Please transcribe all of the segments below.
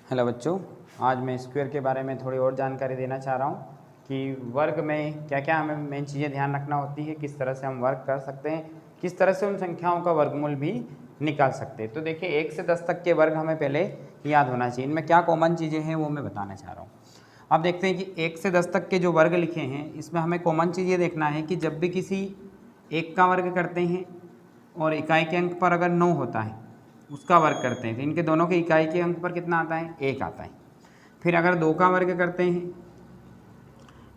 Hello बच्चों, आज मैं स्क्वायर के बारे में थोड़ी और जानकारी देना चाह रहा हूँ कि वर्ग में क्या क्या हमें मेन चीज़ें ध्यान रखना होती है, किस तरह से हम वर्क कर सकते हैं, किस तरह से उन संख्याओं का वर्गमूल भी निकाल सकते हैं। तो देखिए 1 से 10 तक के वर्ग हमें पहले याद होना चाहिए। इनमें क्या कॉमन चीज़ें हैं वो मैं बताना चाह रहा हूँ। अब देखते हैं कि 1 से 10 तक के जो वर्ग लिखे हैं इसमें हमें कॉमन चीज़ ये देखना है कि जब भी किसी एक का वर्ग करते हैं और इकाई के अंक पर अगर 9 होता है उसका वर्ग करते हैं तो इनके दोनों के इकाई के अंक पर कितना आता है, 1 आता है। फिर अगर 2 का वर्ग करते हैं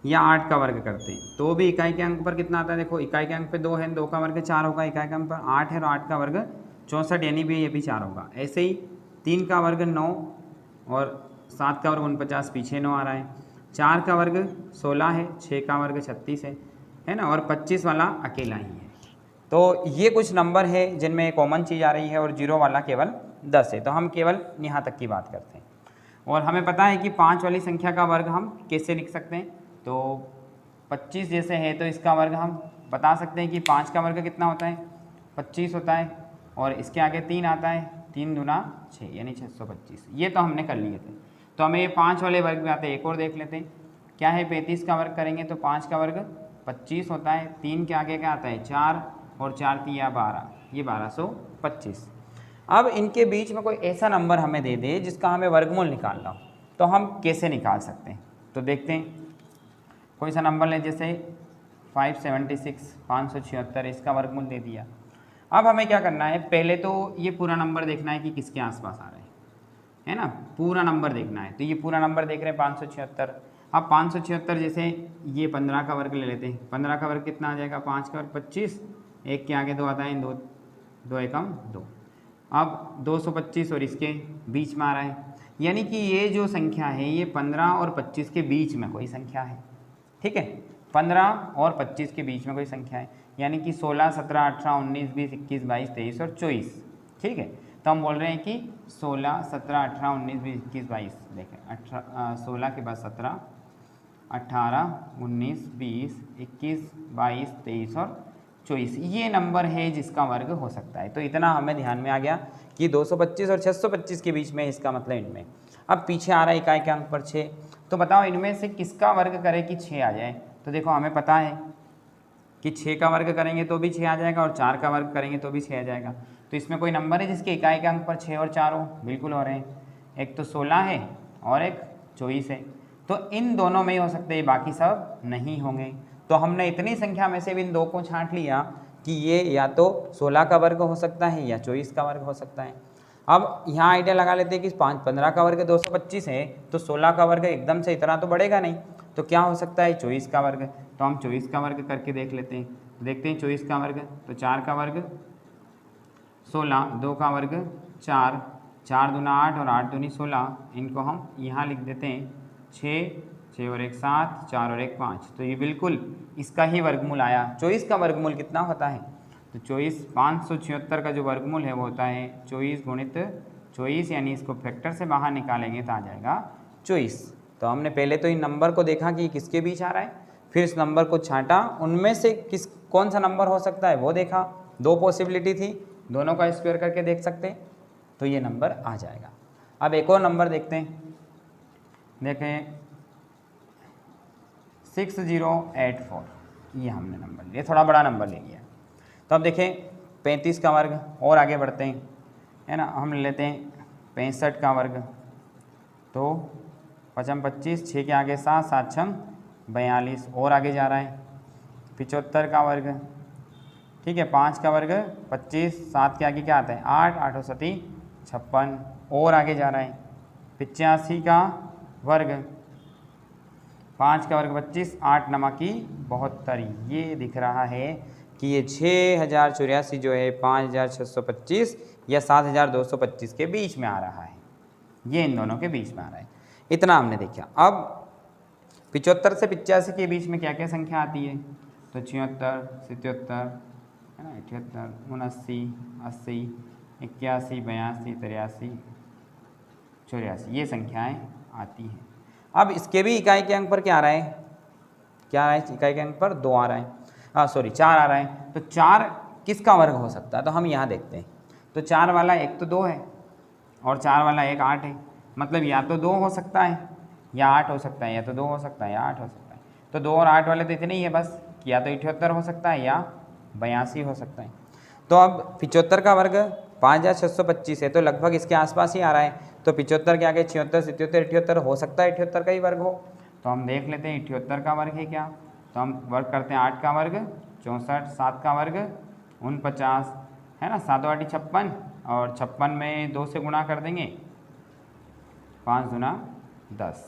या 8 का वर्ग करते हैं तो भी इकाई के अंक पर कितना आता है। देखो इकाई के अंक पे 2 है, 2 का वर्ग 4 होगा, इकाई के अंक पर 8 है और 8 का वर्ग 64 यानी भी ये भी 4 होगा। ऐसे ही 3 का वर्ग 9 और 7 का वर्ग 49, पीछे 9 आ रहा है। 4 का वर्ग 16 है, 6 का वर्ग 36 है ना, और 25 वाला अकेला ही है। तो ये कुछ नंबर है जिनमें कॉमन चीज़ आ रही है और 0 वाला केवल 10 है। तो हम केवल यहाँ तक की बात करते हैं और हमें पता है कि 5 वाली संख्या का वर्ग हम कैसे लिख सकते हैं। तो 25 जैसे है तो इसका वर्ग हम बता सकते हैं कि 5 का वर्ग कितना होता है, 25 होता है और इसके आगे 3 आता है, 3 दूना 6 यानी 625। ये तो हमने कर लिए थे। तो हमें ये 5 वाले वर्ग में आते हैं, एक और देख लेते हैं क्या है। 35 का वर्ग करेंगे तो 5 का वर्ग 25 होता है, 3 के आगे क्या आता है 4 और 4 3 12, ये 1225। अब इनके बीच में कोई ऐसा नंबर हमें दे दे जिसका हमें वर्गमूल निकालना हो तो हम कैसे निकाल सकते हैं। तो देखते हैं, कोई सा नंबर लें जैसे 576, 576, इसका वर्गमूल दे दिया। अब हमें क्या करना है, पहले तो ये पूरा नंबर देखना है कि किसके आसपास आ रहा है ना, पूरा नंबर देखना है। तो ये पूरा नंबर देख रहे हैं 576। अब 576 जैसे ये 15 का वर्ग ले लेते हैं, 15 का वर्ग कितना आ जाएगा, 5 का वर्ग 25, 1 के आगे 2 आता है, 2 2 एकम 2। अब 225 और इसके बीच में आ रहा है, यानी कि ये जो संख्या है ये 15 और 25 के बीच में कोई संख्या है। ठीक है, 15 और 25 के बीच में कोई संख्या है, यानी कि 16, 17, 18, 19, 20, 21, 22, 23 और 24। ठीक है, तो हम बोल रहे हैं कि 16, 17, 18, 19, 20, 21, 22। देखें 16 के बाद 17, 18, 19, 20, 21, 22, 23 और 24, ये नंबर है जिसका वर्ग हो सकता है। तो इतना हमें ध्यान में आ गया कि 225 और 625 के बीच में, इसका मतलब इनमें। अब पीछे आ रहा है इकाई के अंक पर 6, तो बताओ इनमें से किसका वर्ग करे कि 6 आ जाए। तो देखो हमें पता है कि 6 का वर्ग करेंगे तो भी 6 आ जाएगा और 4 का वर्ग करेंगे तो भी 6 आ जाएगा। तो इसमें कोई नंबर है जिसके इकाई के अंक पर 6 और 4 हो, बिल्कुल हो रहे हैं। एक तो 16 है और एक 24 है, तो इन दोनों में ही हो सकते हैं, बाकी सब नहीं होंगे। तो हमने इतनी संख्या में से भी इन दो को छांट लिया कि ये या तो 16 का वर्ग हो सकता है या 24 का वर्ग हो सकता है। अब यहाँ आइडिया लगा लेते हैं कि 15 का वर्ग 225 है तो 16 का वर्ग एकदम से इतना तो बढ़ेगा नहीं, तो क्या हो सकता है 24 का वर्ग। तो हम 24 का वर्ग करके देख लेते हैं। देखते हैं 24 का वर्ग, तो 4 का वर्ग 16, 2 का वर्ग 4, 4 दूना 8 और 8 दूनी 16, इनको हम यहाँ लिख देते हैं 6, 6 और 1 7, 4 और 1 5। तो ये बिल्कुल इसका ही वर्गमूल आया। 24 का वर्गमूल कितना होता है, तो 24, 576 का जो वर्गमूल है वो होता है 24 गुणित 24, यानी इसको फैक्टर से बाहर निकालेंगे तो आ जाएगा 24। तो हमने पहले तो इन नंबर को देखा कि किसके बीच आ रहा है, फिर इस नंबर को छांटा, उनमें से कौन सा नंबर हो सकता है वो देखा। दो पॉसिबिलिटी थी, दोनों का स्क्वायर करके देख सकते, तो ये नंबर आ जाएगा। अब एक और नंबर देखते हैं, देखें 6084, ये हमने नंबर लिया, थोड़ा बड़ा नंबर ले लिया। तो अब देखें 35 का वर्ग, और आगे बढ़ते हैं, है ना, हम लेते हैं 65 का वर्ग, तो 55 25, 6 के आगे 7, 7 6 42, और आगे जा रहा है 75 का वर्ग। ठीक है, 5 का वर्ग 25, 7 के आगे क्या आता है 8, 8 और 7 56, और आगे जा रहा है 85 का वर्ग, 5 का वर्ग 25, 8 नमकी 72। ये दिख रहा है कि ये 6084 जो है 5625 या 7225 के बीच में आ रहा है, ये इन दोनों के बीच में आ रहा है। इतना हमने देखा। अब 75 से 85 के बीच में क्या क्या संख्या आती है, तो 76, 77, है ना, 78, 79, 80, 81, 82, 83, 84, ये संख्याएं आती हैं। अब इसके भी इकाई के अंक पर क्या आ रहा है, क्या आ रहा है, इकाई के अंक पर 2 आ रहा है, 4 आ रहा है। तो 4 किसका वर्ग हो सकता है, तो हम यहाँ देखते हैं। तो 4 वाला एक तो 2 है और 4 वाला एक 8 है, मतलब या तो 2 हो सकता है या 8 हो सकता है, या तो 2 हो सकता है या 8 हो सकता है। तो 2 और 8 वाले तो इतने ही है बस, या तो 78 हो सकता है या 82 हो सकता है। तो अब 75 का वर्ग 5625 है, तो लगभग इसके आसपास ही आ रहा है। तो 75 के आगे 76, 77, 78 हो सकता है 78 का ही वर्ग हो। तो हम देख लेते हैं 78 का वर्ग है क्या। तो हम वर्ग करते हैं 8 का वर्ग 64, 7 का वर्ग 49 है ना, 7 वाटी 56, और 56 में 2 से गुणा कर देंगे, 5 दूना 10,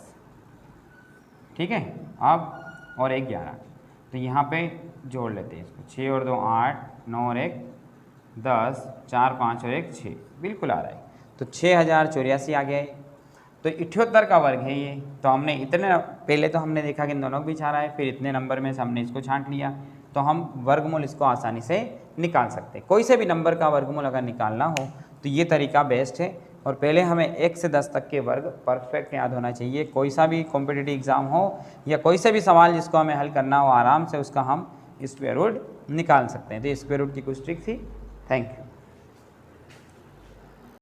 ठीक है। अब और 1 11, तो यहाँ पे जोड़ लेते हैं इसको, 6 और 2 8, 9 और 1 10, 4 5 और 1 6, बिल्कुल आ रहा है। तो 6084 आ गया है। तो 78 का वर्ग है ये। तो हमने इतने, पहले तो हमने देखा कि इन दोनों के बीच आ रहा है, फिर इतने नंबर में से हमने इसको छांट लिया, तो हम वर्गमूल इसको आसानी से निकाल सकते हैं। कोई से भी नंबर का वर्गमूल अगर निकालना हो तो ये तरीका बेस्ट है। और पहले हमें 1 से 10 तक के वर्ग परफेक्ट याद होना चाहिए। कोई सा भी कॉम्पिटिटिव एग्ज़ाम हो या कोई से भी सवाल जिसको हमें हल करना हो, आराम से उसका हम स्क्वायर रूट निकाल सकते हैं। तो स्क्वायर रूट की कुछ ट्रिक थी। Thank you.